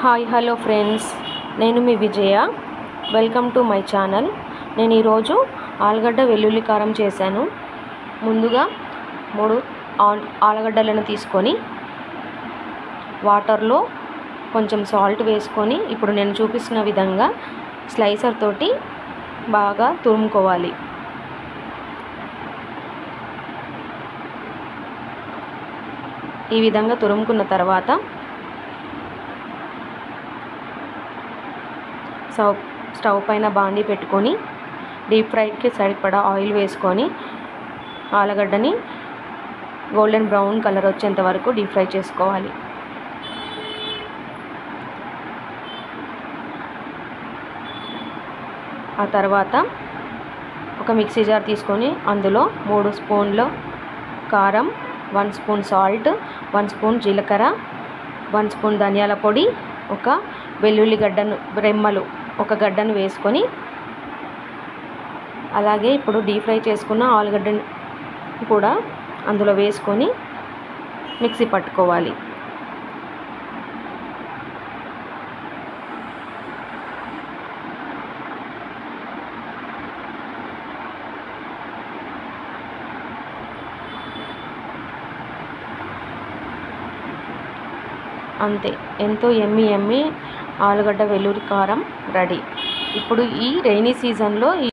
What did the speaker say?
Hi hello friends, నేను మీ Vijaya. Welcome to my channel. నేను ఈరోజు ఆలుగడ్డ వెల్లుల్లి కారం చేశాను. ముందుగా 3 ఆలుగడ్డలను తీసుకొని వాటర్లో కొంచెం సాల్ట్ వేసుకొని ఇప్పుడు నేను చూపిస్తున్న విధంగా స్లైసర్ తోటి బాగా తురుముకోవాలి. ఈ విధంగా తురుముకున్న తర్వాత స్టవ్ పైన బాండీ పెట్టుకొని డీప్ ఫ్రైకి సరిపడా ఆయిల్ వేసుకొని ఆలుగడ్డని గోల్డెన్ బ్రౌన్ కలర్ వచ్చేంత వరకు డీప్ ఫ్రై చేసుకోవాలి. ఆ తర్వాత ఒక మిక్సీ జార్ తీసుకొని అందులో 3 స్పూన్ల కారం, 1 స్పూన్ సాల్ట్, 1 స్పూన్ జీలకర్ర, 1 స్పూన్ ధనియాల పొడి, ఒక వెల్లుల్లి గడ్డను రెమ్మలు ఒక గడ్డను వేసుకొని అలాగే ఇప్పుడు డీప్ ఫ్రై చేసుకున్న ఆలుగడ్డను కూడా అందులో వేసుకొని మిక్సీ పట్టుకోవాలి. అంతే, ఎంతో యమ్మీ ఆలుగడ్డ వెల్లుల్లి కారం రెడీ. ఇప్పుడు ఈ రైనీ సీజన్లో